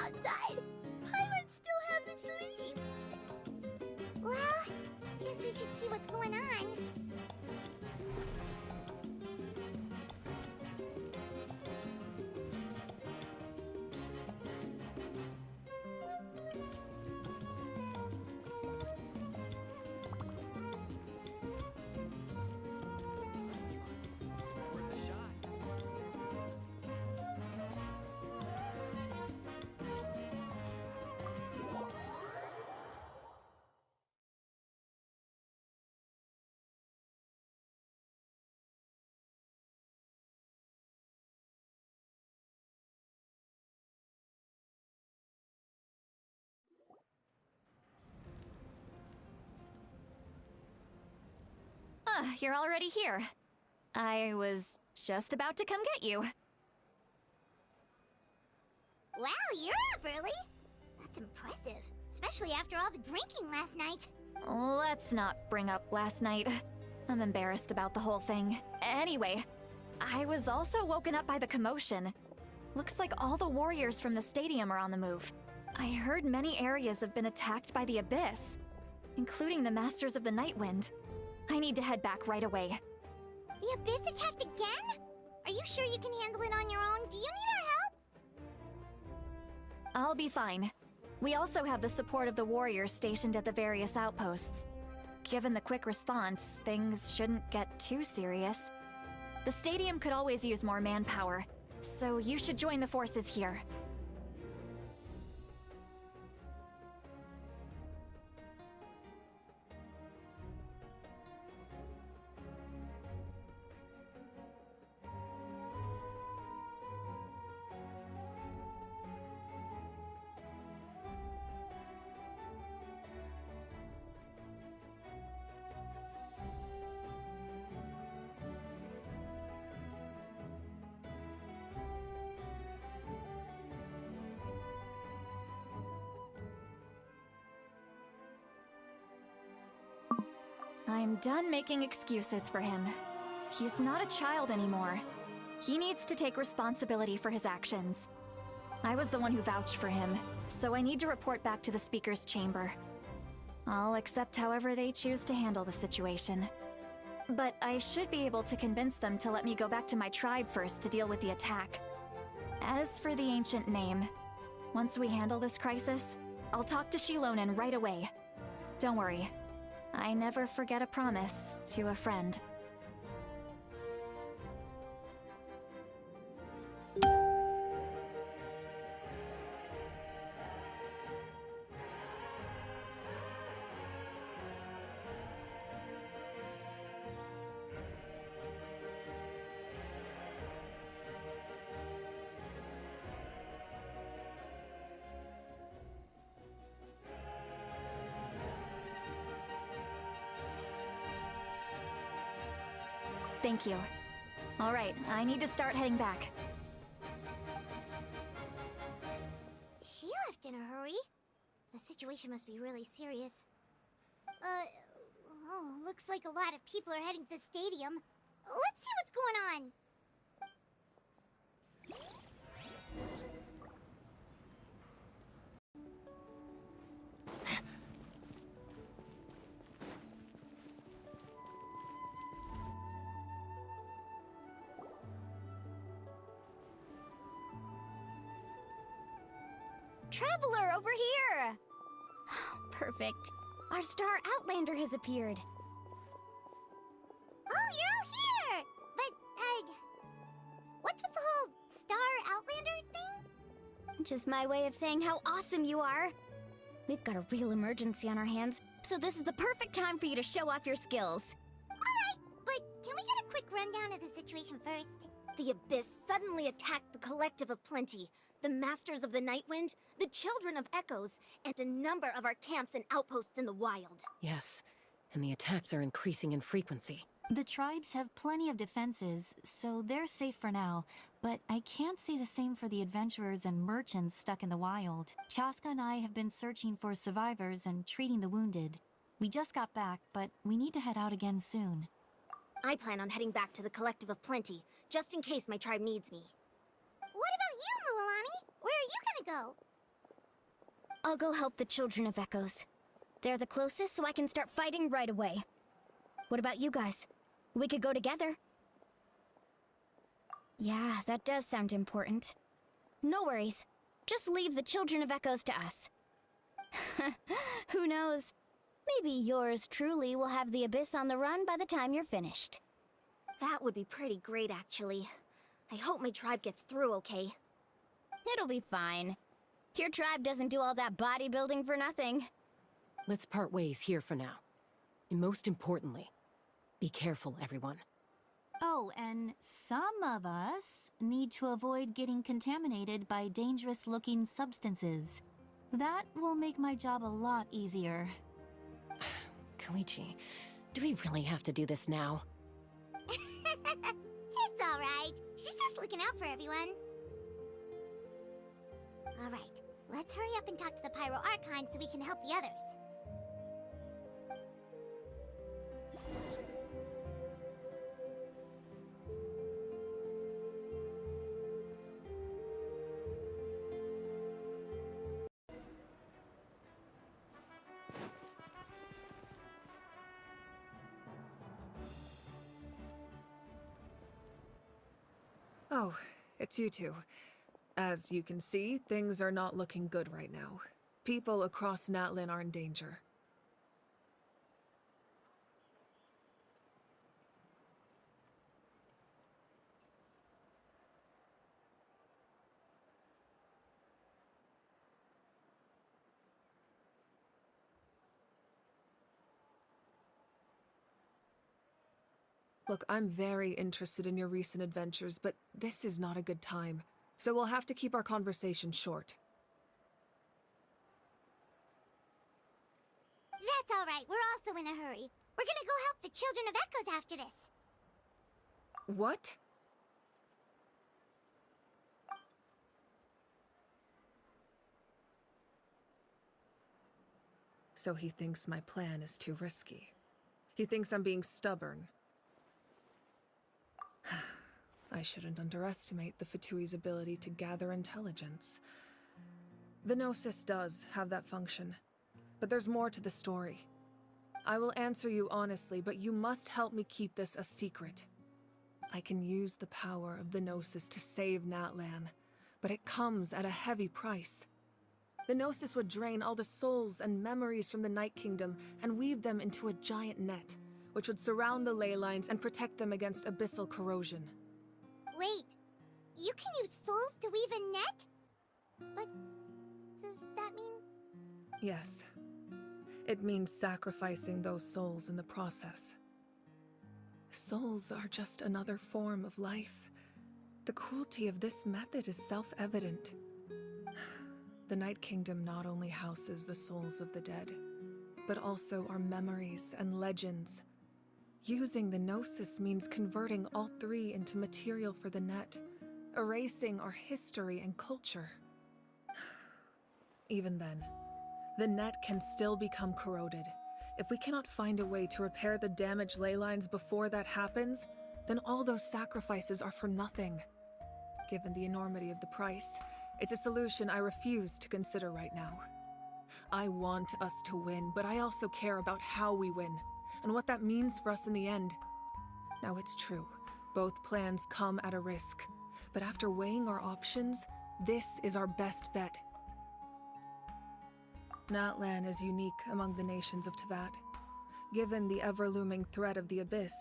outside. Pirates still haven't sleep. Well, guess we should see what's going on. Ah, you're already here. I was just about to come get you. Wow, you're up early. That's impressive, especially after all the drinking last night. Let's not bring up last night. I'm embarrassed about the whole thing. Anyway, I was also woken up by the commotion. Looks like all the warriors from the stadium are on the move. I heard many areas have been attacked by the Abyss, including the Masters of the Nightwind. I need to head back right away. The Abyss attacked again? Are you sure you can handle it on your own? Do you need our help? I'll be fine. We also have the support of the warriors stationed at the various outposts. Given the quick response, things shouldn't get too serious. The stadium could always use more manpower, so you should join the forces here. I'm done making excuses for him. He's not a child anymore. He needs to take responsibility for his actions. I was the one who vouched for him, so I need to report back to the Speaker's chamber. I'll accept however they choose to handle the situation. But I should be able to convince them to let me go back to my tribe first to deal with the attack. As for the ancient name, once we handle this crisis, I'll talk to Shilonen right away. Don't worry. I never forget a promise to a friend. Thank you. All right, I need to start heading back. She left in a hurry. The situation must be really serious. Oh, looks like a lot of people are heading to the stadium. Let's see what's going on. Traveler, over here! Perfect. Our Star Outlander has appeared. Oh, you're all here! But, what's with the whole Star Outlander thing? Just my way of saying how awesome you are. We've got a real emergency on our hands, so this is the perfect time for you to show off your skills. Alright, but can we get a quick rundown of the situation first? The Abyss suddenly attacked the Collective of Plenty, the Masters of the Nightwind, the Children of Echoes, and a number of our camps and outposts in the wild. Yes, and the attacks are increasing in frequency. The tribes have plenty of defenses, so they're safe for now, but I can't say the same for the adventurers and merchants stuck in the wild. Chaska and I have been searching for survivors and treating the wounded. We just got back, but we need to head out again soon. I plan on heading back to the Collective of Plenty, just in case my tribe needs me. What about you, Mualani? Where are you gonna go? I'll go help the Children of Echoes. They're the closest, so I can start fighting right away. What about you guys? We could go together. Yeah, that does sound important. No worries. Just leave the Children of Echoes to us. Who knows? Maybe yours truly will have the Abyss on the run by the time you're finished. That would be pretty great, actually. I hope my tribe gets through okay. It'll be fine. Your tribe doesn't do all that bodybuilding for nothing. Let's part ways here for now. And most importantly, be careful, everyone. Oh, and some of us need to avoid getting contaminated by dangerous-looking substances. That will make my job a lot easier. Koichi, do we really have to do this now? It's alright. She's just looking out for everyone. Alright, let's hurry up and talk to the Pyro Archon so we can help the others. Oh, it's you two. As you can see, things are not looking good right now. People across Natlan are in danger. Look, I'm very interested in your recent adventures, but this is not a good time. So we'll have to keep our conversation short. That's alright, we're also in a hurry. We're gonna go help the Children of Echoes after this. What? So he thinks my plan is too risky. He thinks I'm being stubborn. I shouldn't underestimate the Fatui's ability to gather intelligence. The Gnosis does have that function, but there's more to the story. I will answer you honestly, but you must help me keep this a secret. I can use the power of the Gnosis to save Natlan, but it comes at a heavy price. The Gnosis would drain all the souls and memories from the Night Kingdom and weave them into a giant net, which would surround the ley lines and protect them against abyssal corrosion. Wait, you can use souls to weave a net? But does that mean... Yes. It means sacrificing those souls in the process. Souls are just another form of life. The cruelty of this method is self-evident. The Night Kingdom not only houses the souls of the dead, but also our memories and legends. Using the Gnosis means converting all three into material for the net, erasing our history and culture. Even then, the net can still become corroded. If we cannot find a way to repair the damaged ley lines before that happens, then all those sacrifices are for nothing. Given the enormity of the price, it's a solution I refuse to consider right now. I want us to win, but I also care about how we win, and what that means for us in the end. Now it's true, both plans come at a risk, but after weighing our options, this is our best bet. Natlan is unique among the nations of Teyvat. Given the ever-looming threat of the Abyss,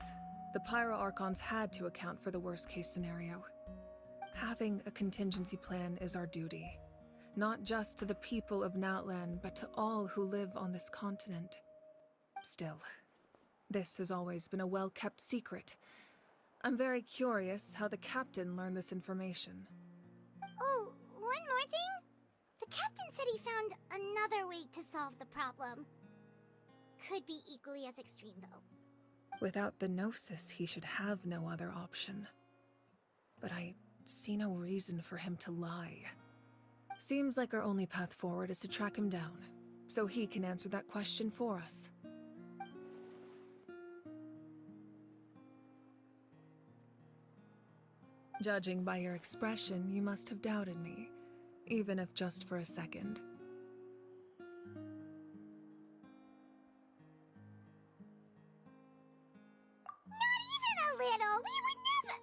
the Pyro Archons had to account for the worst-case scenario. Having a contingency plan is our duty, not just to the people of Natlan, but to all who live on this continent. Still, this has always been a well-kept secret. I'm very curious how the captain learned this information. Oh, one more thing? The captain said he found another way to solve the problem. Could be equally as extreme, though. Without the Gnosis, he should have no other option. But I see no reason for him to lie. Seems like our only path forward is to track him down, so he can answer that question for us. Judging by your expression, you must have doubted me, even if just for a second. We would never...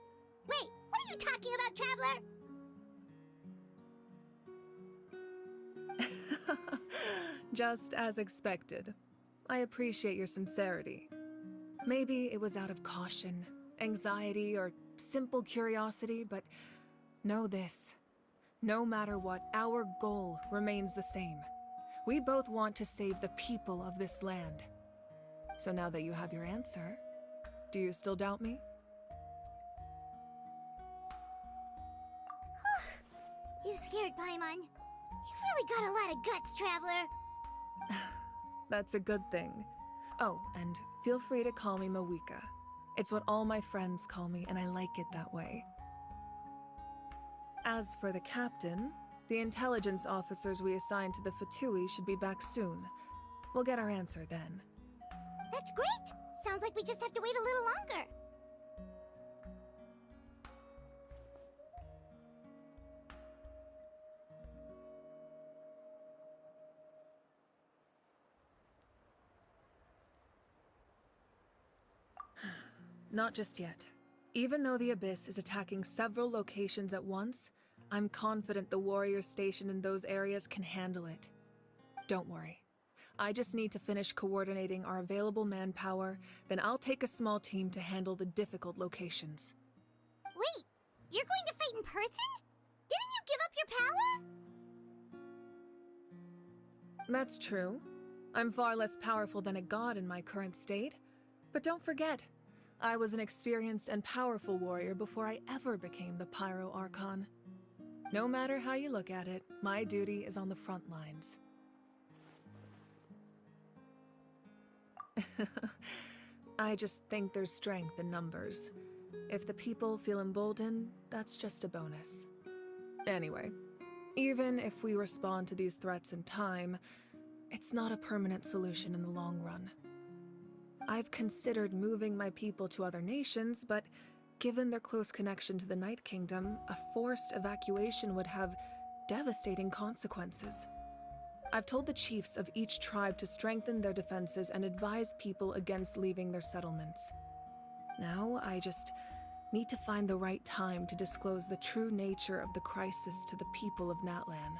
Wait, what are you talking about, Traveler? Just as expected. I appreciate your sincerity. Maybe it was out of caution, anxiety, or simple curiosity, but know this. No matter what, our goal remains the same. We both want to save the people of this land. So now that you have your answer, do you still doubt me? You scared Paimon. You've really got a lot of guts, Traveler. That's a good thing. Oh, and feel free to call me Mawika. It's what all my friends call me, and I like it that way. As for the captain, the intelligence officers we assigned to the Fatui should be back soon. We'll get our answer then. That's great. Sounds like we just have to wait a little longer. Not just yet. Even though the Abyss is attacking several locations at once, I'm confident the warriors stationed in those areas can handle it. Don't worry. I just need to finish coordinating our available manpower, then I'll take a small team to handle the difficult locations. Wait, you're going to fight in person? Didn't you give up your power? That's true. I'm far less powerful than a god in my current state. But don't forget, I was an experienced and powerful warrior before I ever became the Pyro Archon. No matter how you look at it, my duty is on the front lines. I just think there's strength in numbers. If the people feel emboldened, that's just a bonus. Anyway, even if we respond to these threats in time, it's not a permanent solution in the long run. I've considered moving my people to other nations, but given their close connection to the Night Kingdom, a forced evacuation would have devastating consequences. I've told the chiefs of each tribe to strengthen their defenses and advise people against leaving their settlements. Now, I just need to find the right time to disclose the true nature of the crisis to the people of Natlan.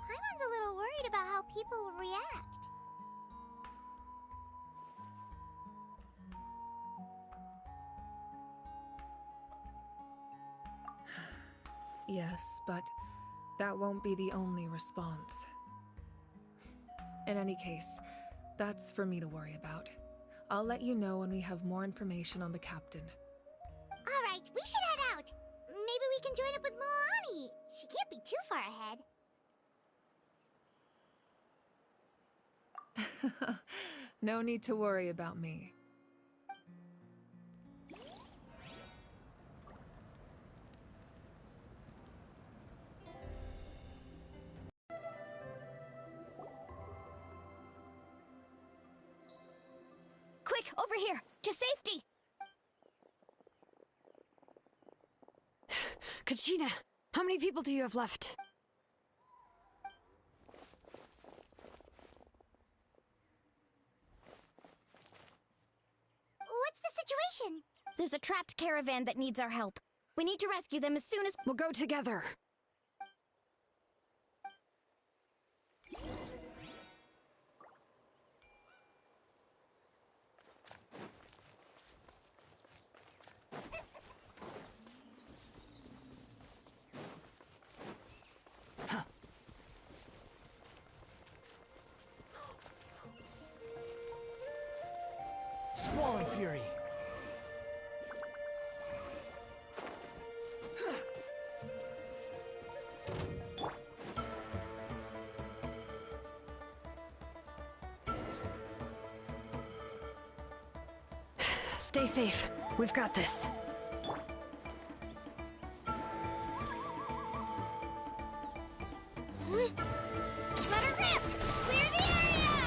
Paimon's a little worried about how people will react. Yes, but that won't be the only response. In any case, that's for me to worry about. I'll let you know when we have more information on the captain. Alright, we should head out. Maybe we can join up with Moani. She can't be too far ahead. No need to worry about me. Quick, over here! To safety! Kachina, how many people do you have left? What's the situation? There's a trapped caravan that needs our help. We need to rescue them as soon as— We'll go together. Squall Fury. Stay safe. We've got this. Let her rip! Clear the area!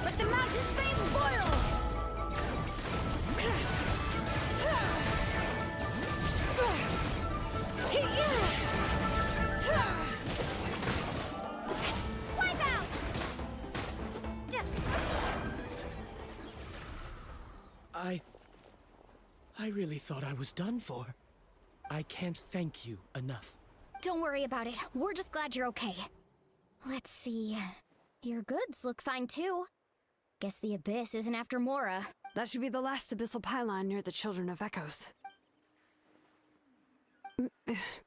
let the mountain's veins boil! Wipe out! I really thought I was done for. I can't thank you enough. Don't worry about it. We're just glad you're okay. Let's see. Your goods look fine too. Guess the Abyss isn't after Mora. That should be the last abyssal pylon near the Children of Echoes.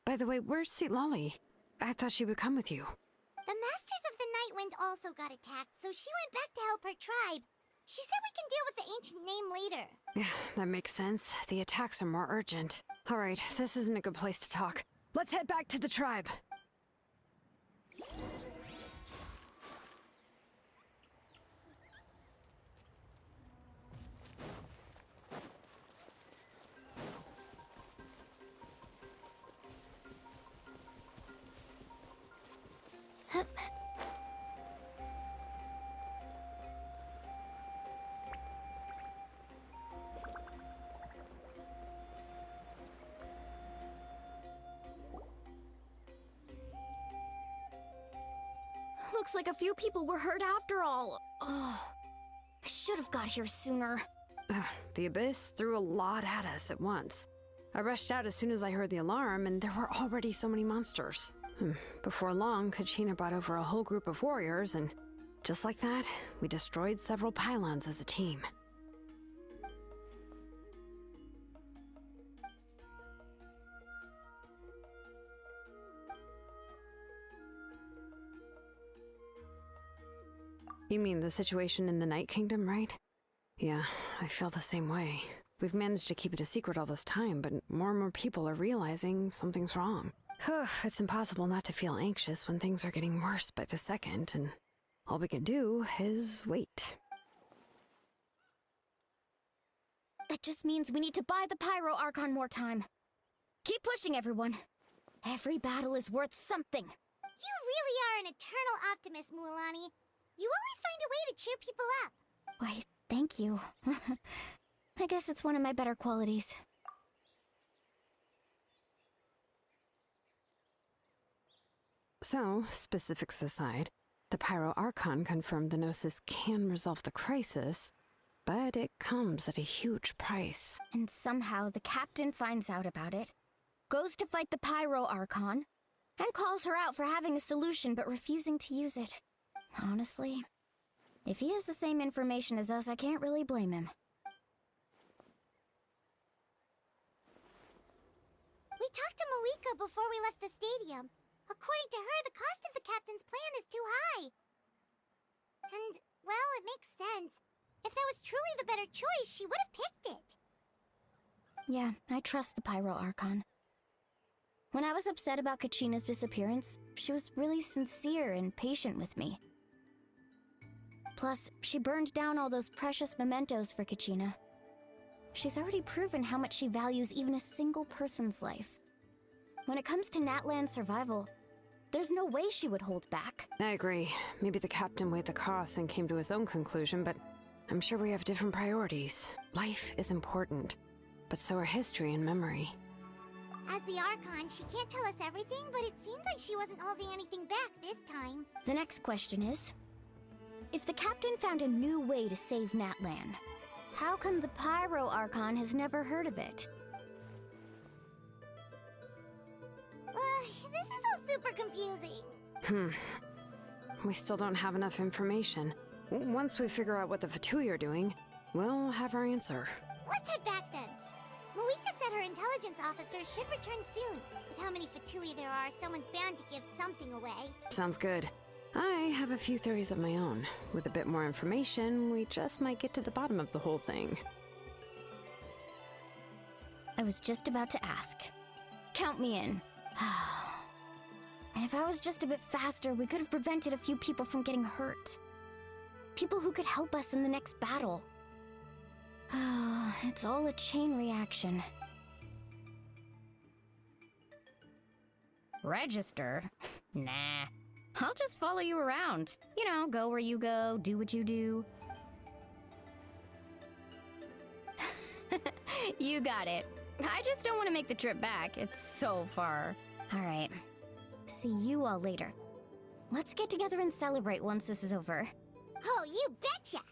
By the way, where's St. Lolly? I thought she would come with you. The Masters of the Night Wind also got attacked, so she went back to help her tribe. She said we can deal with the ancient name later. Yeah, that makes sense. The attacks are more urgent. Alright, this isn't a good place to talk. Let's head back to the tribe. Looks like a few people were hurt after all. Oh, I should have got here sooner. The Abyss threw a lot at us at once. I rushed out as soon as I heard the alarm, and there were already so many monsters. Before long, Kachina brought over a whole group of warriors, and just like that, we destroyed several pylons as a team. You mean the situation in the Night Kingdom, right? Yeah, I feel the same way. We've managed to keep it a secret all this time, but more and more people are realizing something's wrong. It's impossible not to feel anxious when things are getting worse by the second, and all we can do is wait. That just means we need to buy the Pyro Archon more time. Keep pushing, everyone. Every battle is worth something. You really are an eternal optimist, Mualani. You always find a way to cheer people up. Why, thank you. I guess it's one of my better qualities. So, specifics aside, the Pyro Archon confirmed the Gnosis can resolve the crisis, but it comes at a huge price. And somehow the captain finds out about it, goes to fight the Pyro Archon, and calls her out for having a solution but refusing to use it. Honestly, if he has the same information as us, I can't really blame him. We talked to Moika before we left the stadium. According to her, the cost of the captain's plan is too high. And, well, it makes sense. If that was truly the better choice, she would have picked it. Yeah, I trust the Pyro Archon. When I was upset about Kachina's disappearance, she was really sincere and patient with me. Plus, she burned down all those precious mementos for Kachina. She's already proven how much she values even a single person's life. When it comes to Natlan's survival, there's no way she would hold back. I agree. Maybe the captain weighed the costs and came to his own conclusion, but I'm sure we have different priorities. Life is important, but so are history and memory. As the Archon, she can't tell us everything, but it seemed like she wasn't holding anything back this time. The next question is, if the captain found a new way to save Natlan, how come the Pyro Archon has never heard of it? This is all super confusing. We still don't have enough information. Once we figure out what the Fatui are doing, we'll have our answer. Let's head back then. Moika said her intelligence officers should return soon. With how many Fatui there are, someone's bound to give something away. Sounds good. I have a few theories of my own. With a bit more information, we just might get to the bottom of the whole thing. I was just about to ask. Count me in. If I was just a bit faster, we could have prevented a few people from getting hurt. People who could help us in the next battle. It's all a chain reaction. Register? Nah. I'll just follow you around. You know, go where you go, do what you do. You got it. I just don't want to make the trip back. It's so far. All right. See you all later. Let's get together and celebrate once this is over. Oh, you betcha!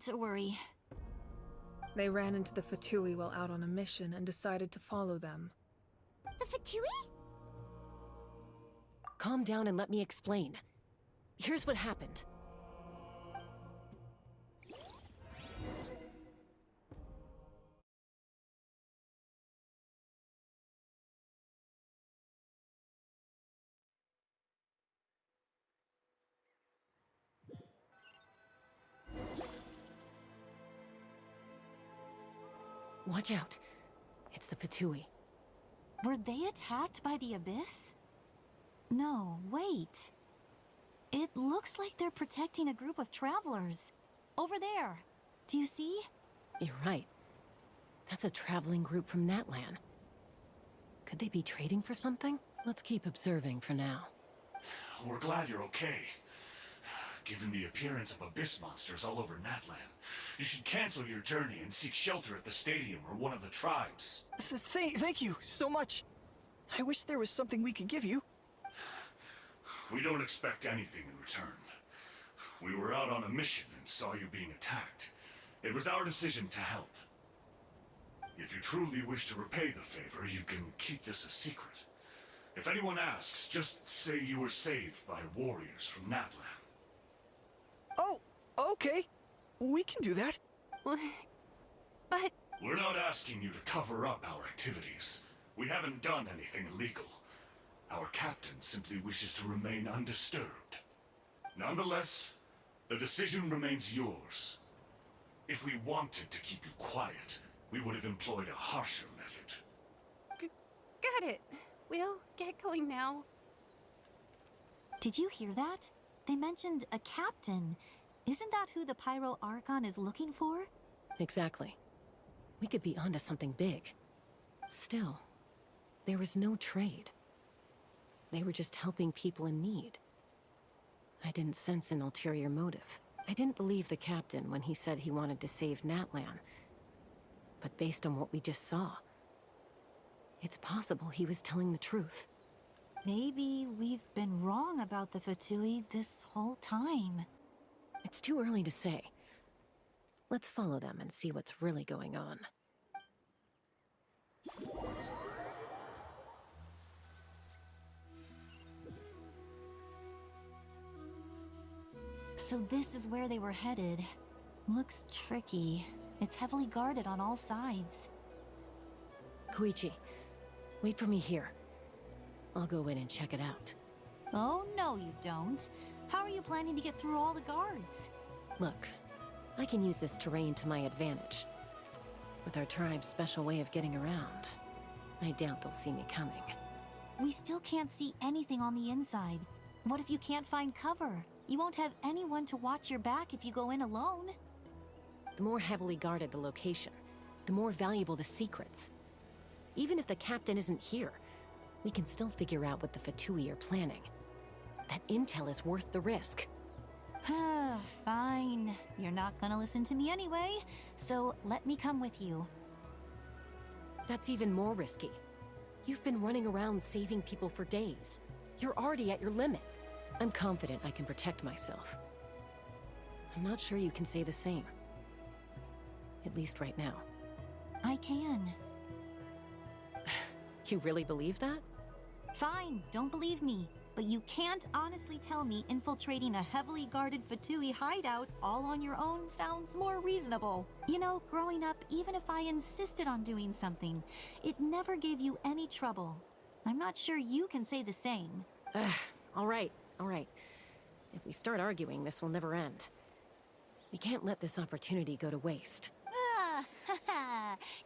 need to worry. They ran into the Fatui while out on a mission and decided to follow them. The Fatui? Calm down and let me explain. Here's what happened. Watch out. It's the Fatui. Were they attacked by the Abyss? No, wait. It looks like they're protecting a group of travelers. Over there. Do you see? You're right. That's a traveling group from Natlan. Could they be trading for something? Let's keep observing for now. We're glad you're okay. Given the appearance of abyss monsters all over Natlan, you should cancel your journey and seek shelter at the stadium or one of the tribes. Thank you so much. I wish there was something we could give you. We don't expect anything in return. We were out on a mission and saw you being attacked. It was our decision to help. If you truly wish to repay the favor, you can keep this a secret. If anyone asks, just say you were saved by warriors from Natlan. Oh, okay. We can do that. But We're not asking you to cover up our activities. We haven't done anything illegal. Our captain simply wishes to remain undisturbed. Nonetheless, the decision remains yours. If we wanted to keep you quiet, we would have employed a harsher method. Got it. We'll get going now. Did you hear that? They mentioned a captain. Isn't that who the Pyro Archon is looking for? Exactly. We could be onto something big. Still, there was no trade. They were just helping people in need. I didn't sense an ulterior motive. I didn't believe the captain when he said he wanted to save Natlan. But based on what we just saw, it's possible he was telling the truth. Maybe we've been wrong about the Fatui this whole time. It's too early to say. Let's follow them and see what's really going on. So this is where they were headed. Looks tricky. It's heavily guarded on all sides. Koichi, wait for me here. I'll go in and check it out. Oh, no you don't. How are you planning to get through all the guards? Look, I can use this terrain to my advantage. With our tribe's special way of getting around, I doubt they'll see me coming. We still can't see anything on the inside. What if you can't find cover? You won't have anyone to watch your back if you go in alone. The more heavily guarded the location, the more valuable the secrets. Even if the captain isn't here, we can still figure out what the Fatui are planning. That intel is worth the risk. Fine. You're not gonna listen to me anyway, so let me come with you. That's even more risky. You've been running around saving people for days. You're already at your limit. I'm confident I can protect myself. I'm not sure you can say the same. At least right now. I can. You really believe that? Fine, don't believe me. But you can't honestly tell me infiltrating a heavily guarded Fatui hideout all on your own sounds more reasonable. You know, growing up, even if I insisted on doing something, it never gave you any trouble. I'm not sure you can say the same. All right. If we start arguing, this will never end. We can't let this opportunity go to waste.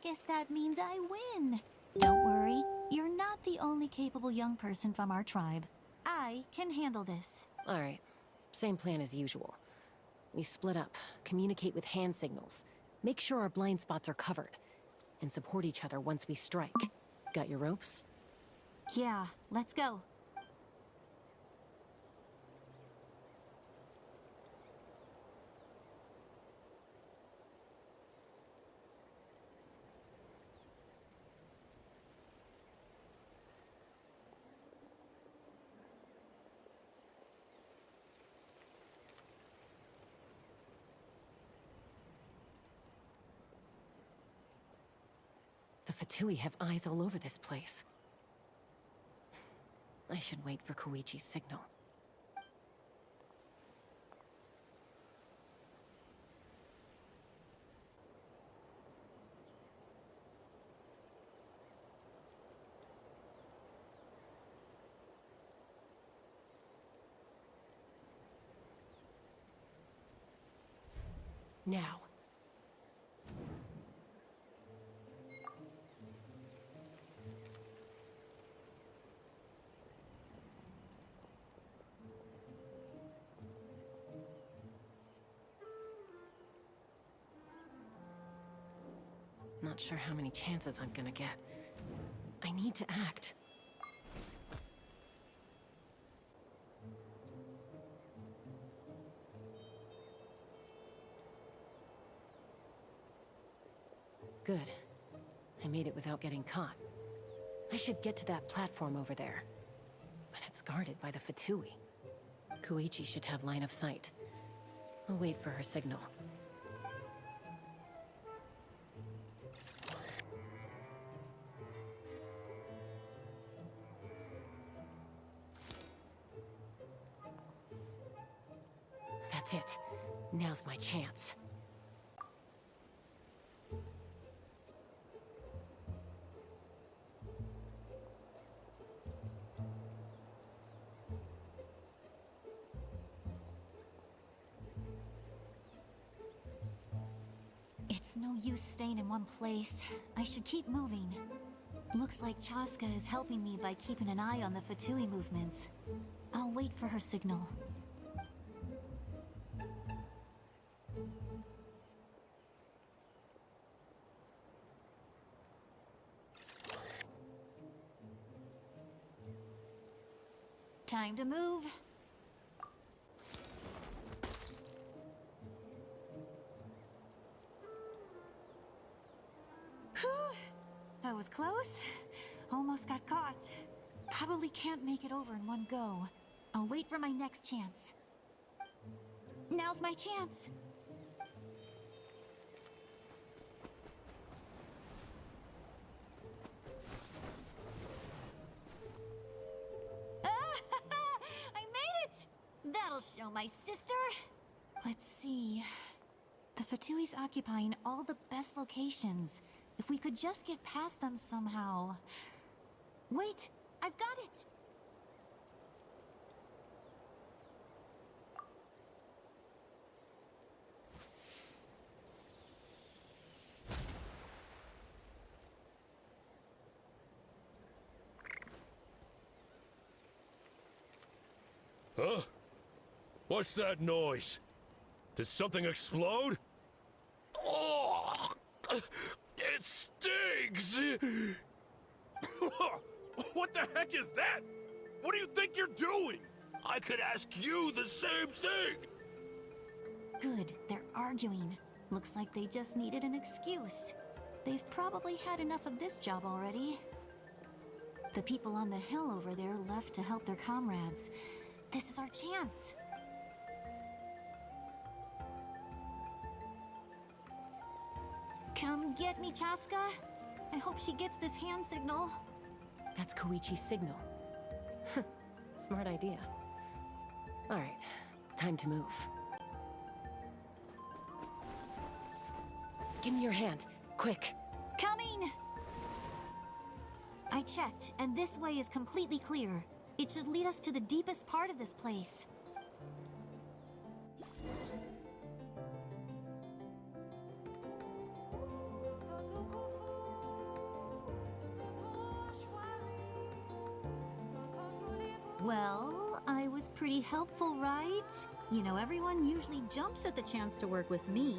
Guess that means I win. Don't worry, you're not the only capable young person from our tribe. I can handle this. All right. Same plan as usual. We split up, communicate with hand signals, make sure our blind spots are covered, and support each other once we strike. Got your ropes? Yeah, let's go. Fatui have eyes all over this place. I should wait for Koichi's signal. Now. Not sure how many chances I'm gonna get. I need to act. Good. I made it without getting caught. I should get to that platform over there. But it's guarded by the Fatui. Koichi should have line of sight. I'll wait for her signal. That's it. Now's my chance. It's no use staying in one place. I should keep moving. Looks like Chaska is helping me by keeping an eye on the Fatui movements. I'll wait for her signal. Time to move. Whew. That was close. Almost got caught. Probably can't make it over in one go. I'll wait for my next chance. Now's my chance. I made it! That'll show my sister. Let's see. The Fatui's occupying all the best locations. If we could just get past them somehow. Wait, I've got it! Huh? What's that noise? Did something explode? Oh! It stings! What the heck is that? What do you think you're doing? I could ask you the same thing! Good, they're arguing. Looks like they just needed an excuse. They've probably had enough of this job already. The people on the hill over there left to help their comrades. This is our chance. Come get me, Chaska. I hope she gets this hand signal. That's Koichi's signal. Smart idea. Alright, time to move. Give me your hand, quick. Coming! I checked, and this way is completely clear. It should lead us to the deepest part of this place. Well, I was pretty helpful, right? You know, everyone usually jumps at the chance to work with me.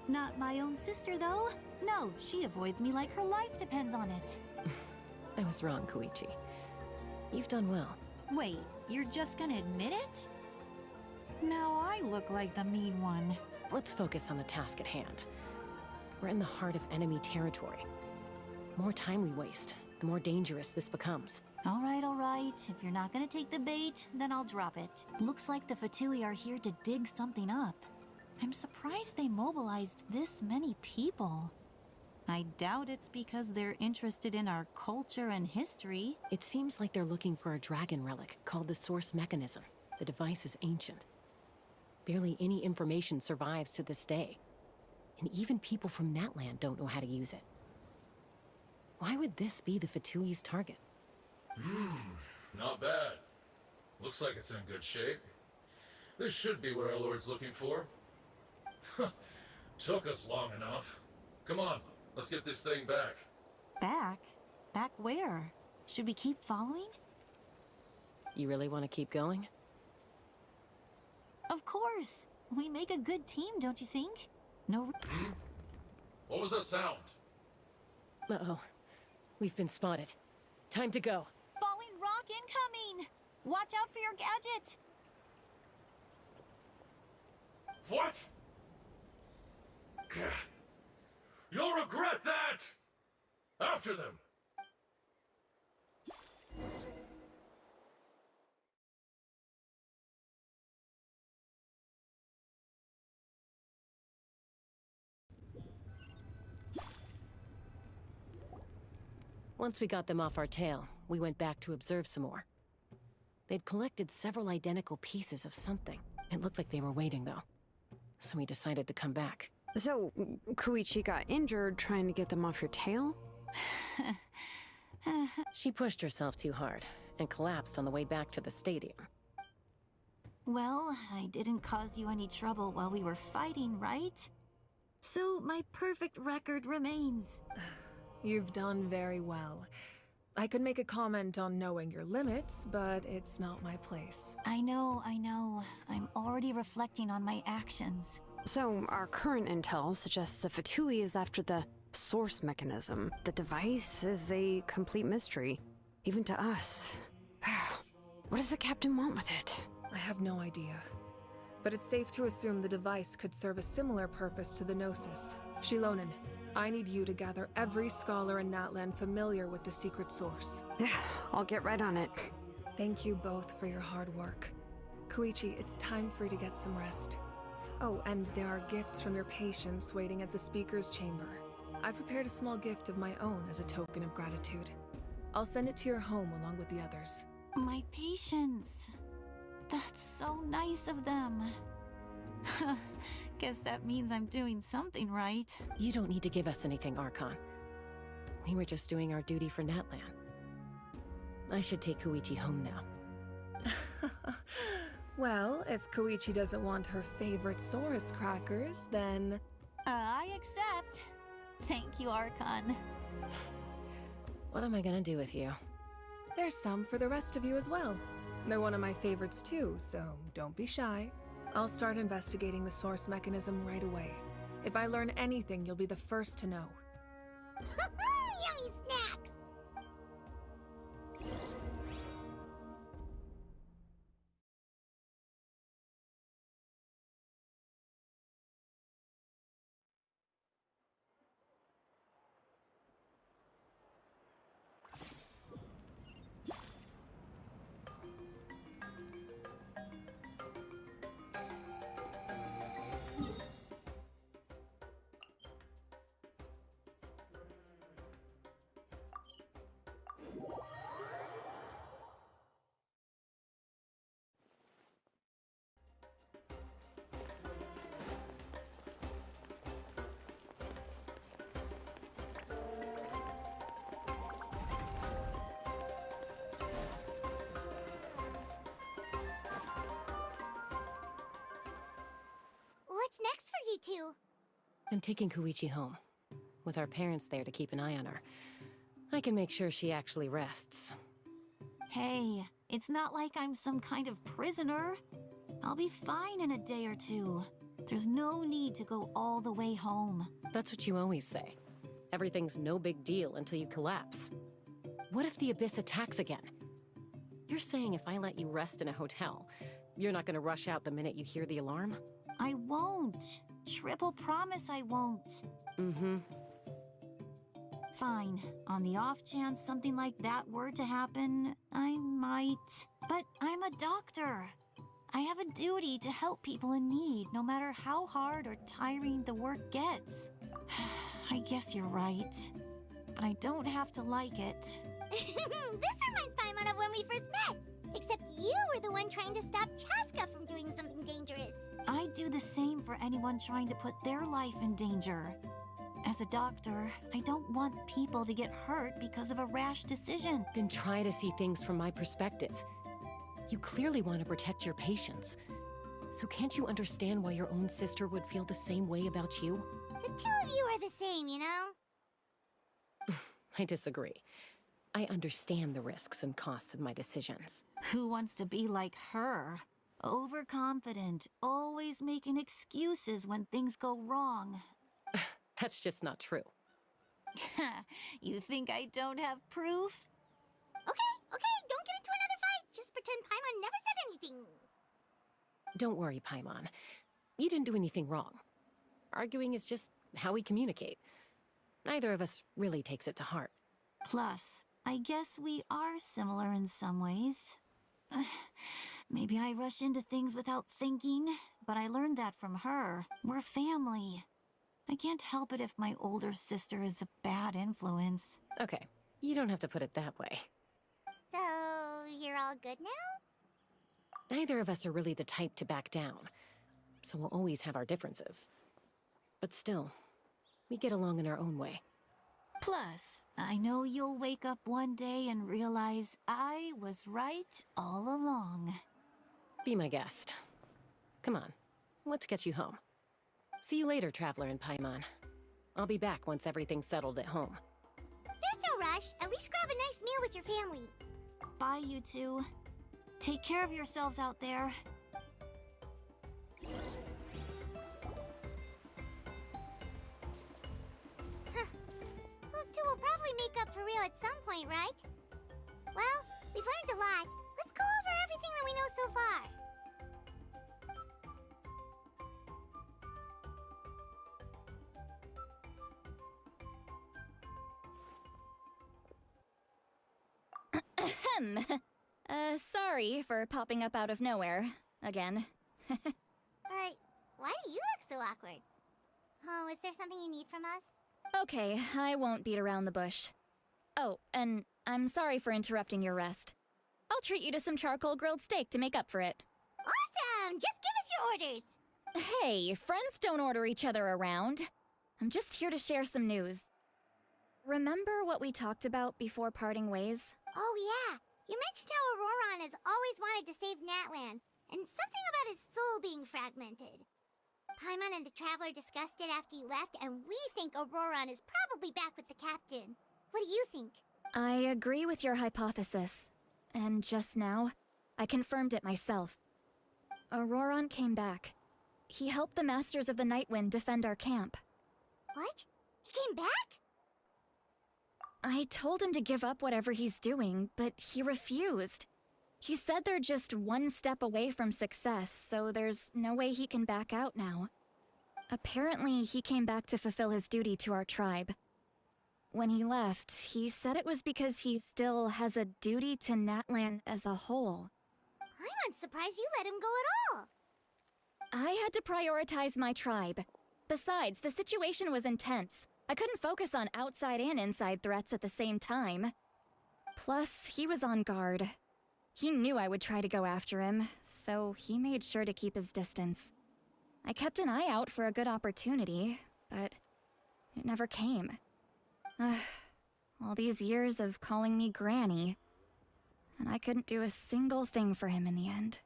Not my own sister, though. No, she avoids me like her life depends on it. I was wrong, Koichi. You've done well. Wait, you're just gonna admit it? Now I look like the mean one. Let's focus on the task at hand. We're in the heart of enemy territory. The more time we waste, the more dangerous this becomes. All right. If you're not gonna take the bait, then I'll drop it. Looks like the Fatui are here to dig something up. I'm surprised they mobilized this many people. I doubt it's because they're interested in our culture and history. It seems like they're looking for a dragon relic called the Source Mechanism. The device is ancient. Barely any information survives to this day. And even people from Natlan don't know how to use it. Why would this be the Fatui's target? Not bad. Looks like it's in good shape. This should be what our Lord's looking for. Took us long enough. Come on, let's get this thing back. Back? Back where? Should we keep following? You really want to keep going? Of course. We make a good team, don't you think? No. What was that sound? Uh-oh. We've been spotted. Time to go. Falling rock incoming! Watch out for your gadget! What? You'll regret that! After them! Once we got them off our tail, we went back to observe some more. They'd collected several identical pieces of something. It looked like they were waiting, though. So we decided to come back. So, Koichi got injured trying to get them off your tail? She pushed herself too hard and collapsed on the way back to the stadium. Well, I didn't cause you any trouble while we were fighting, right? So my perfect record remains. You've done very well. I could make a comment on knowing your limits, but it's not my place. I know. I'm already reflecting on my actions. So, our current intel suggests the Fatui is after the source mechanism. The device is a complete mystery, even to us. What does the captain want with it? I have no idea. But it's safe to assume the device could serve a similar purpose to the Gnosis. Shilonen, I need you to gather every scholar in Natlan familiar with the secret source. I'll get right on it. Thank you both for your hard work. Koichi, it's time for you to get some rest. Oh, and there are gifts from your patients waiting at the speaker's chamber. I've prepared a small gift of my own as a token of gratitude. I'll send it to your home along with the others. My patients. That's so nice of them. Guess that means I'm doing something right. You don't need to give us anything, Archon. We were just doing our duty for Natlan. I should take Koichi home now. Well, if Koichi doesn't want her favorite Saurus crackers, then... I accept. Thank you, Archon. What am I gonna do with you? There's some for the rest of you as well. They're one of my favorites too, so don't be shy. I'll start investigating the source mechanism right away. If I learn anything, you'll be the first to know. Yummy snacks! What's next for you two? I'm taking Koichi home. With our parents there to keep an eye on her, I can make sure she actually rests. Hey, it's not like I'm some kind of prisoner. I'll be fine in a day or two. There's no need to go all the way home. That's what you always say. Everything's no big deal until you collapse. What if the Abyss attacks again? You're saying if I let you rest in a hotel, you're not gonna rush out the minute you hear the alarm? I won't. Triple promise I won't. Mm-hmm. Fine. On the off chance something like that were to happen, I might. But I'm a doctor. I have a duty to help people in need, no matter how hard or tiring the work gets. I guess you're right. But I don't have to like it. This reminds Paimon of when we first met. Except you were the one trying to stop Chaska from doing something dangerous. I'd do the same for anyone trying to put their life in danger. As a doctor, I don't want people to get hurt because of a rash decision. Then try to see things from my perspective. You clearly want to protect your patients. So can't you understand why your own sister would feel the same way about you? The two of you are the same, you know? I disagree. I understand the risks and costs of my decisions. Who wants to be like her? Overconfident, always making excuses when things go wrong. That's just not true. You think I don't have proof? Okay, don't get into another fight. Just pretend Paimon never said anything. Don't worry, Paimon. You didn't do anything wrong. Arguing is just how we communicate. Neither of us really takes it to heart. Plus, I guess we are similar in some ways. Maybe I rush into things without thinking, but I learned that from her. We're family. I can't help it if my older sister is a bad influence. Okay, you don't have to put it that way. So, you're all good now? Neither of us are really the type to back down, so we'll always have our differences. But still, we get along in our own way. Plus, I know you'll wake up one day and realize I was right all along. Be my guest. Come on, let's get you home. See you later, Traveler and Paimon. I'll be back once everything's settled at home. There's no rush. At least grab a nice meal with your family. Bye, you two. Take care of yourselves out there. Those two will probably make up for real at some point, right? Well, we've learned a lot. Let's go over everything that we know so far. Sorry for popping up out of nowhere. Again. Why do you look so awkward? Oh, is there something you need from us? Okay, I won't beat around the bush. Oh, and I'm sorry for interrupting your rest. I'll treat you to some charcoal grilled steak to make up for it. Awesome! Just give us your orders! Hey, friends don't order each other around. I'm just here to share some news. Remember what we talked about before parting ways? Oh yeah, you mentioned how Auroron has always wanted to save Natlan, and something about his soul being fragmented. Paimon and the Traveler discussed it after you left, and we think Auroron is probably back with the Captain. What do you think? I agree with your hypothesis. And just now, I confirmed it myself. Auroron came back. He helped the Masters of the Nightwind defend our camp. What? He came back? I told him to give up whatever he's doing, but he refused. He said they're just one step away from success, so there's no way he can back out now. Apparently, he came back to fulfill his duty to our tribe. When he left, he said it was because he still has a duty to Natlan as a whole. I'm unsurprised you let him go at all. I had to prioritize my tribe. Besides, the situation was intense. I couldn't focus on outside and inside threats at the same time. Plus, he was on guard. He knew I would try to go after him, so he made sure to keep his distance. I kept an eye out for a good opportunity, but it never came. All these years of calling me Granny, and I couldn't do a single thing for him in the end.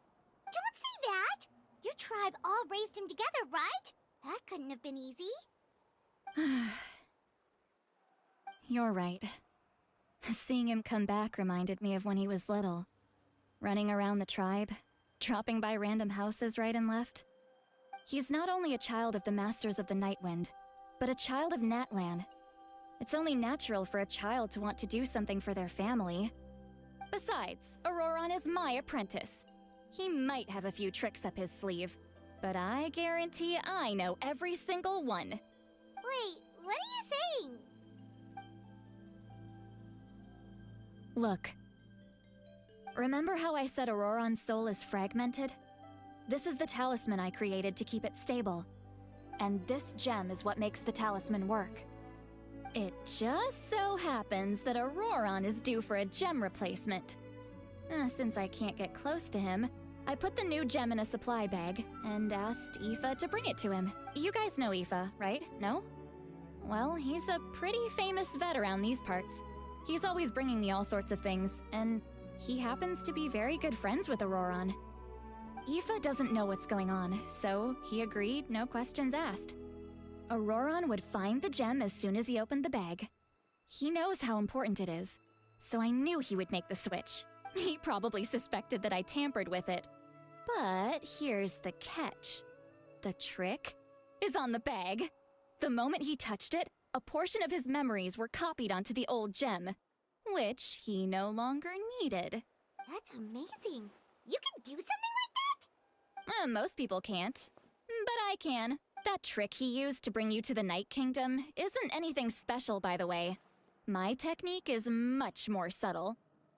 Don't say that! Your tribe all raised him together, right? That couldn't have been easy. You're right. Seeing him come back reminded me of when he was little. Running around the tribe, dropping by random houses right and left. He's not only a child of the Masters of the Nightwind, but a child of Natlan. It's only natural for a child to want to do something for their family. Besides, Auroron is my apprentice. He might have a few tricks up his sleeve, but I guarantee I know every single one. Wait, what are you saying? Look. Remember how I said Auroron's soul is fragmented? This is the talisman I created to keep it stable. And this gem is what makes the talisman work. It just so happens that Auroron is due for a gem replacement. Since I can't get close to him, I put the new gem in a supply bag and asked Aoife to bring it to him. You guys know Aoife, right? No? Well, he's a pretty famous vet around these parts. He's always bringing me all sorts of things, and he happens to be very good friends with Auroron. Aoife doesn't know what's going on, so he agreed, no questions asked. Auroron would find the gem as soon as he opened the bag. He knows how important it is, so I knew he would make the switch. He probably suspected that I tampered with it. But here's the catch. The trick is on the bag. The moment he touched it, a portion of his memories were copied onto the old gem, which he no longer needed. That's amazing. You can do something like that? Most people can't, but I can. That trick he used to bring you to the Night Kingdom isn't anything special, by the way. My technique is much more subtle.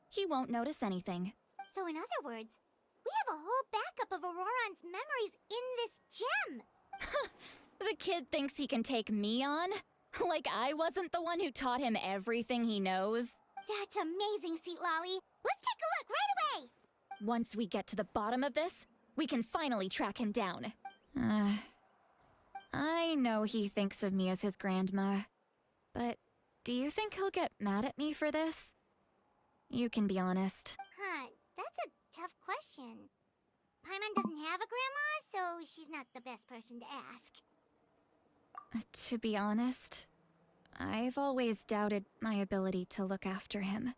He won't notice anything. So in other words, we have a whole backup of Auroron's memories in this gem. The kid thinks he can take me on? Like I wasn't the one who taught him everything he knows? That's amazing, Seat Lolly. Let's take a look right away. Once we get to the bottom of this, we can finally track him down. I know he thinks of me as his grandma, but do you think he'll get mad at me for this? You can be honest. That's a tough question. Paimon doesn't have a grandma, so she's not the best person to ask. To be honest, I've always doubted my ability to look after him.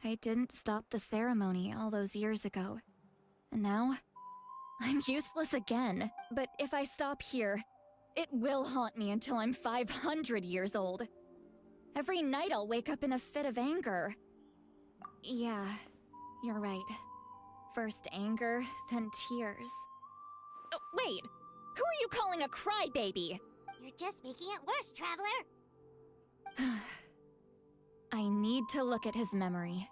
I didn't stop the ceremony all those years ago, and now I'm useless again. But if I stop here, it will haunt me until I'm 500 years old. Every night I'll wake up in a fit of anger. Yeah, you're right. First anger, then tears. Oh, wait! Who are you calling a crybaby? You're just making it worse, Traveler. I need to look at his memory.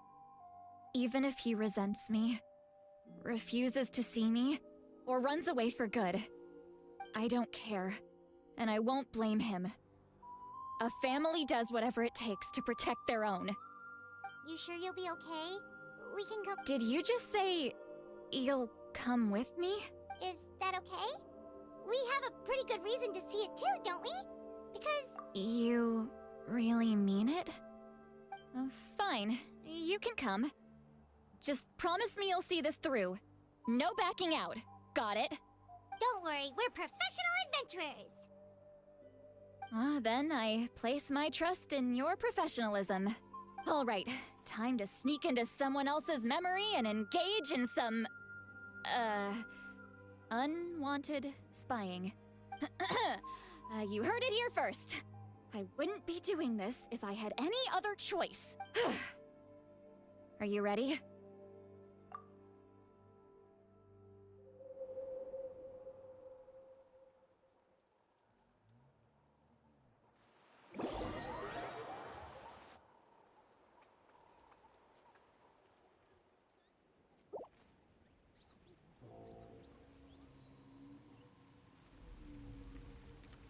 Even if he resents me, refuses to see me, or runs away for good, I don't care, and I won't blame him. A family does whatever it takes to protect their own. You sure you'll be okay? We can go. Did you just say you'll come with me? Is that okay? We have a pretty good reason to see it too, don't we? Because... You really mean it? Fine, you can come. Just promise me you'll see this through. No backing out. Got it? Don't worry, we're professional adventurers. Then I place my trust in your professionalism. All right, time to sneak into someone else's memory and engage in some... unwanted spying. You heard it here first. I wouldn't be doing this if I had any other choice. Are you ready?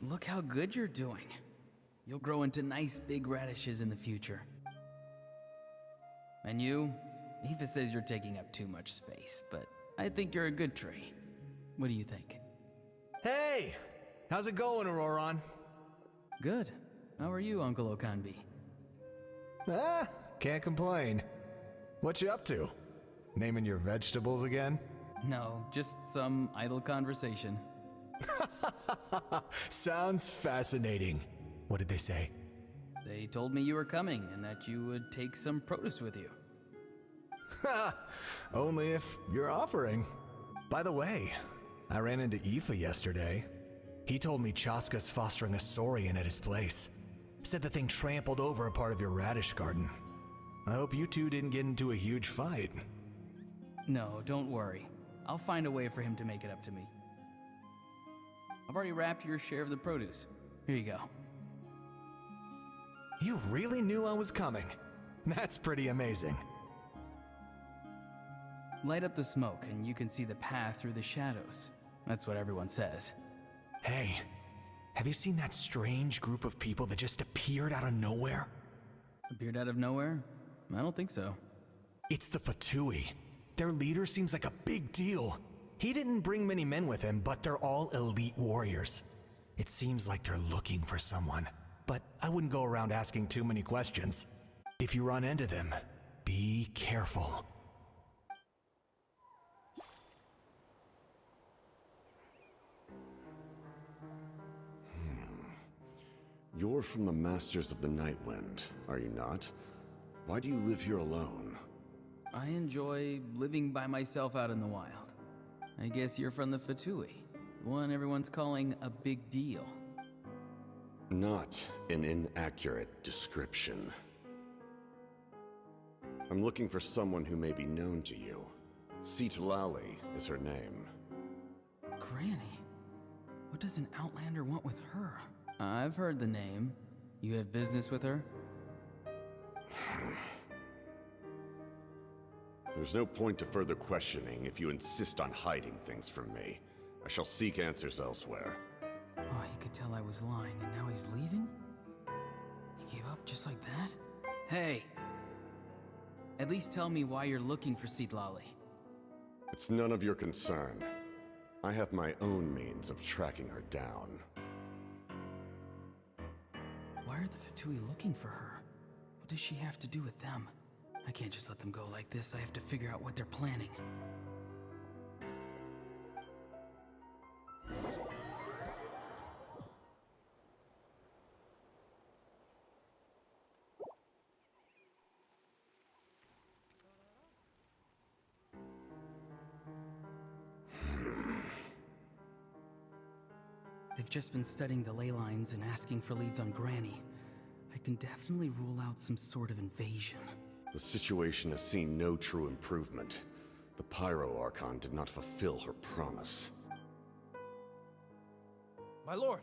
Look how good you're doing. You'll grow into nice big radishes in the future. And you? Aoife says you're taking up too much space, but I think you're a good tree. What do you think? Hey! How's it going, Auroron? Good. How are you, Uncle Okanbi? Can't complain. What you up to? Naming your vegetables again? No, just some idle conversation. Sounds fascinating. What did they say? They told me you were coming and that you would take some produce with you. Ha! Only if you're offering. By the way, I ran into Aoife yesterday. He told me Chaska's fostering a saurian at his place. Said the thing trampled over a part of your radish garden. I hope you two didn't get into a huge fight. No, don't worry. I'll find a way for him to make it up to me. I've already wrapped your share of the produce. Here you go. You really knew I was coming. That's pretty amazing. Light up the smoke and you can see the path through the shadows. That's what everyone says. Hey, Have you seen that strange group of people that just appeared out of nowhere? Appeared out of nowhere? I don't think so. It's the Fatui. Their leader seems like a big deal. He didn't bring many men with him, but they're all elite warriors. It seems like they're looking for someone, but I wouldn't go around asking too many questions. If you run into them, be careful. You're from the Masters of the Nightwind, are you not? Why do you live here alone? I enjoy living by myself out in the wild. I guess you're from the Fatui, the one everyone's calling a big deal. Not an inaccurate description. I'm looking for someone who may be known to you. Citlali is her name. Granny? What does an Outlander want with her? I've heard the name. You have business with her? There's no point to further questioning if you insist on hiding things from me. I shall seek answers elsewhere. Oh, he could tell I was lying, and now he's leaving? He gave up just like that? Hey! At least tell me why you're looking for Citlali. It's none of your concern. I have my own means of tracking her down. Why are the Fatui looking for her? What does she have to do with them? I can't just let them go like this. I have to figure out what they're planning. I've just been studying the ley lines and asking for leads on Granny. I can definitely rule out some sort of invasion. The situation has seen no true improvement. The Pyro Archon did not fulfill her promise. My lord!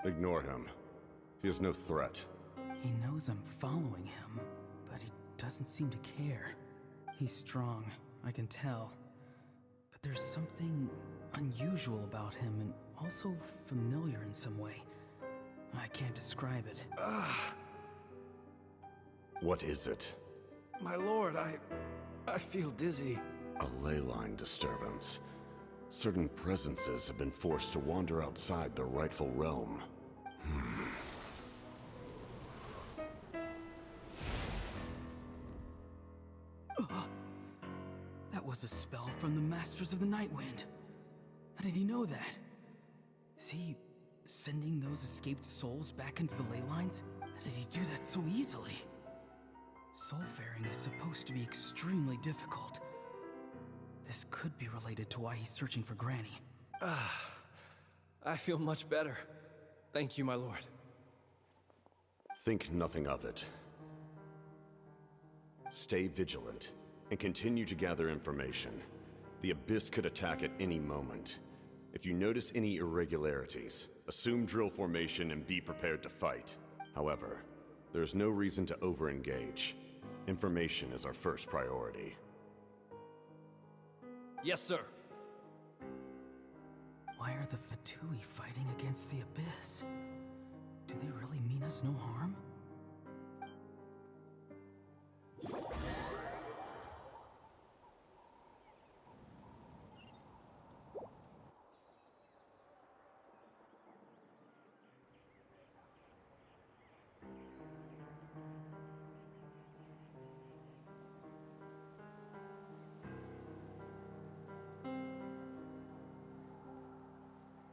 Ignore him. He is no threat. He knows I'm following him, but he doesn't seem to care. He's strong, I can tell. But there's something unusual about him and also familiar in some way. I can't describe it. What is it? My lord, I feel dizzy. A ley line disturbance. Certain presences have been forced to wander outside their rightful realm. That was a spell from the Masters of the Nightwind. How did he know that? Is he sending those escaped souls back into the ley lines? How did he do that so easily? Soulfaring is supposed to be extremely difficult. This could be related to why he's searching for Granny. I feel much better. Thank you, my lord. Think nothing of it. Stay vigilant, and continue to gather information. The Abyss could attack at any moment. If you notice any irregularities, assume drill formation and be prepared to fight. However, there's no reason to over-engage. Information is our first priority. Yes, sir. Why are the Fatui fighting against the Abyss? Do they really mean us no harm?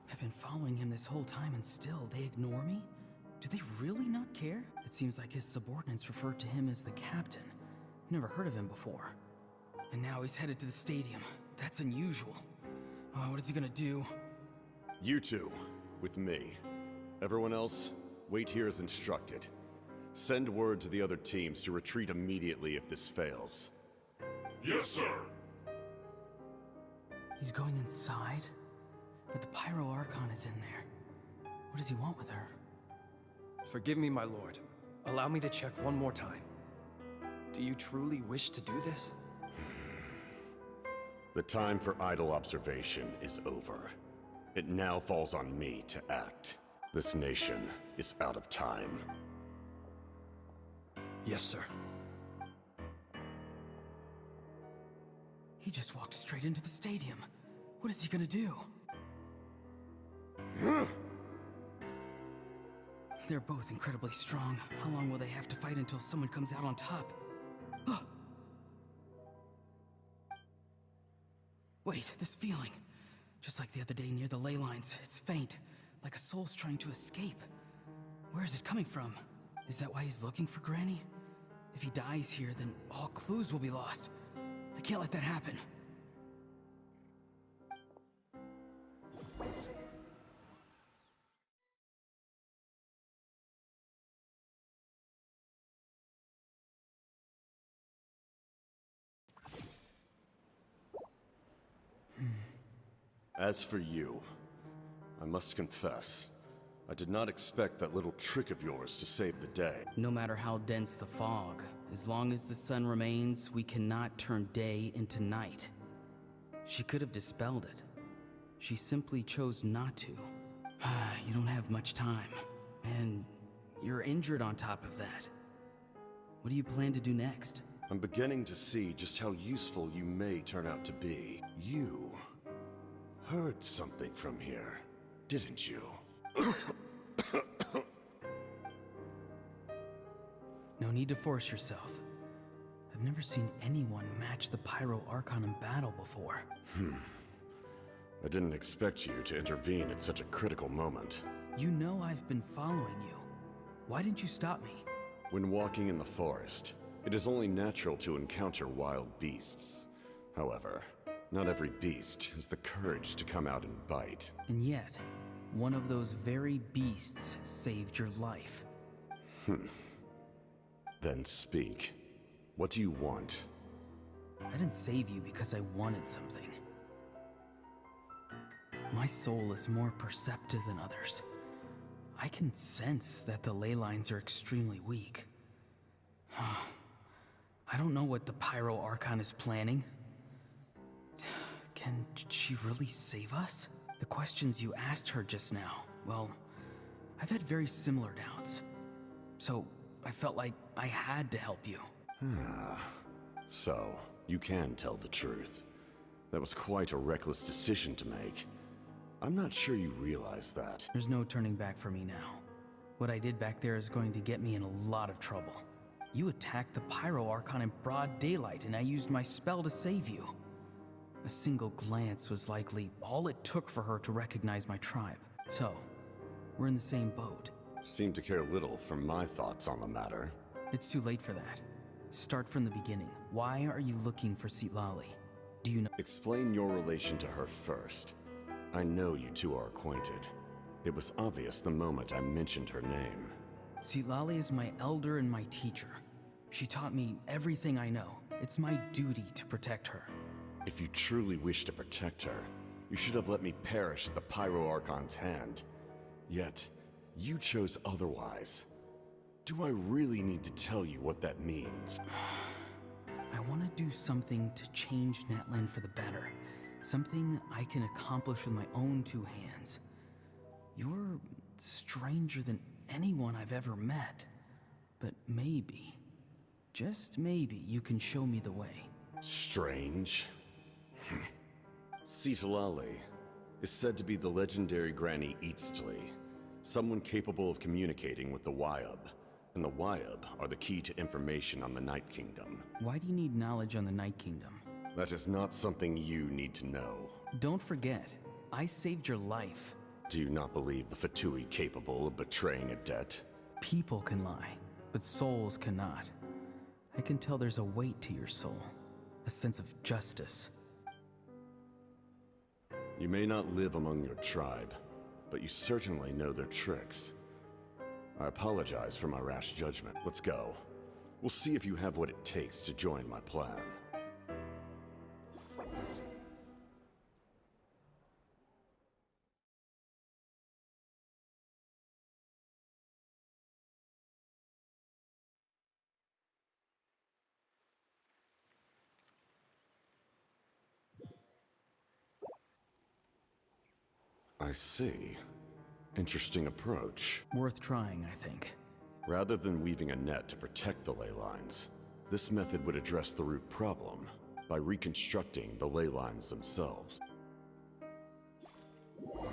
I've been following him this whole time and still they ignore me? Do they really not care? It seems like his subordinates refer to him as the captain. Never heard of him before. And now he's headed to the stadium. That's unusual. Oh, what is he gonna do? You two, with me. Everyone else, wait here as instructed. Send word to the other teams to retreat immediately if this fails. Yes, sir. He's going inside? But the Pyro Archon is in there. What does he want with her? Forgive me, my lord. Allow me to check one more time. Do you truly wish to do this? The time for idle observation is over. It now falls on me to act. This nation is out of time. Yes, sir. He just walked straight into the stadium. What is he gonna do? They're both incredibly strong. How long will they have to fight until someone comes out on top? Wait, this feeling. Just like the other day near the ley lines, it's faint, like a soul's trying to escape. Where is it coming from? Is that why he's looking for Granny? If he dies here, then all clues will be lost. I can't let that happen. As for you, I must confess, I did not expect that little trick of yours to save the day. No matter how dense the fog, as long as the sun remains, we cannot turn day into night. She could have dispelled it. She simply chose not to. You don't have much time, and you're injured on top of that. What do you plan to do next? I'm beginning to see just how useful you may turn out to be. You heard something from here, didn't you? No need to force yourself. I've never seen anyone match the Pyro Archon in battle before. I didn't expect you to intervene at such a critical moment. You know I've been following you. Why didn't you stop me? When walking in the forest, it is only natural to encounter wild beasts. However, not every beast has the courage to come out and bite. And yet, one of those very beasts saved your life. Then speak. What do you want? I didn't save you because I wanted something. My soul is more perceptive than others. I can sense that the ley lines are extremely weak. I don't know what the Pyro Archon is planning. Can she really save us? The questions you asked her just now, well, I've had very similar doubts. So, I felt like I had to help you. So, you can tell the truth. That was quite a reckless decision to make. I'm not sure you realize that. There's no turning back for me now. What I did back there is going to get me in a lot of trouble. You attacked the Pyro Archon in broad daylight, and I used my spell to save you. A single glance was likely all it took for her to recognize my tribe. So, we're in the same boat. Seem to care little for my thoughts on the matter. It's too late for that. Start from the beginning. Why are you looking for Citlali? Do you know? Explain your relation to her first. I know you two are acquainted. It was obvious the moment I mentioned her name. Citlali is my elder and my teacher. She taught me everything I know. It's my duty to protect her. If you truly wish to protect her, you should have let me perish at the Pyro Archon's hand. Yet, you chose otherwise. Do I really need to tell you what that means? I want to do something to change Natlan for the better. Something I can accomplish with my own two hands. You're stranger than anyone I've ever met. But maybe, just maybe, you can show me the way. Strange? Citlali is said to be the legendary Granny Eastly, someone capable of communicating with the Wyub. And the Wyub are the key to information on the Night Kingdom. Why do you need knowledge on the Night Kingdom? That is not something you need to know. Don't forget, I saved your life. Do you not believe the Fatui capable of betraying a debt? People can lie, but souls cannot. I can tell there's a weight to your soul, a sense of justice. You may not live among your tribe, but you certainly know their tricks. I apologize for my rash judgment. Let's go. We'll see if you have what it takes to join my plan. I see. Interesting approach. Worth trying, I think. Rather than weaving a net to protect the ley lines, this method would address the root problem by reconstructing the ley lines themselves. Woo!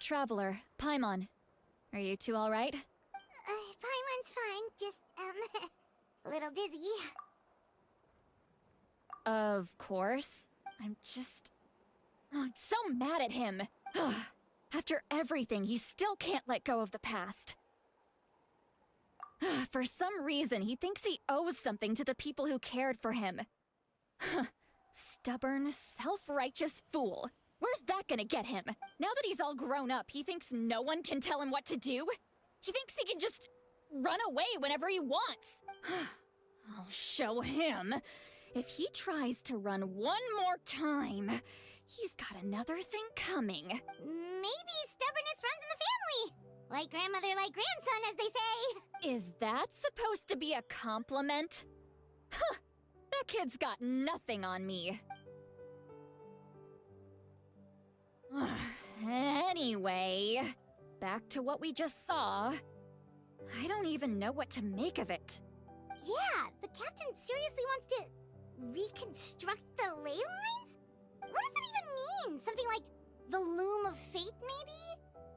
Traveler, Paimon. Are you two alright? Paimon's fine, just, a little dizzy. Of course. I'm so mad at him. After everything, he still can't let go of the past. For some reason, he thinks he owes something to the people who cared for him. Stubborn, self-righteous fool. Where's that gonna get him? Now that he's all grown up, he thinks no one can tell him what to do? He thinks he can just run away whenever he wants. I'll show him. If he tries to run one more time, he's got another thing coming. Maybe stubbornness runs in the family. Like grandmother, like grandson, as they say. Is that supposed to be a compliment? Huh, that kid's got nothing on me. Anyway, back to what we just saw. I don't even know what to make of it. Yeah, the captain seriously wants to reconstruct the ley lines? What does that even mean? Something like the loom of fate, maybe?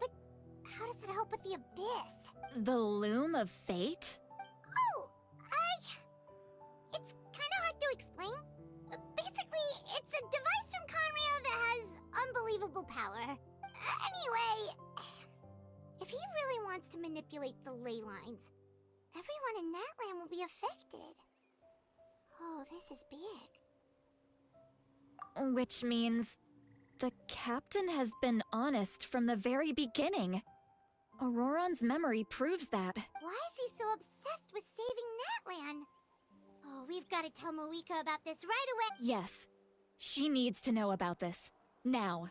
But how does that help with the abyss? The loom of fate? Oh, it's kind of hard to explain. Basically, it's a device from Conrio that has unbelievable power. Anyway, if he really wants to manipulate the ley lines, everyone in Natlan will be affected. Oh, this is big. Which means the captain has been honest from the very beginning. Auroron's memory proves that. Why is he so obsessed with saving Natlan? Oh, we've got to tell Moeka about this right away. Yes, she needs to know about this. Now.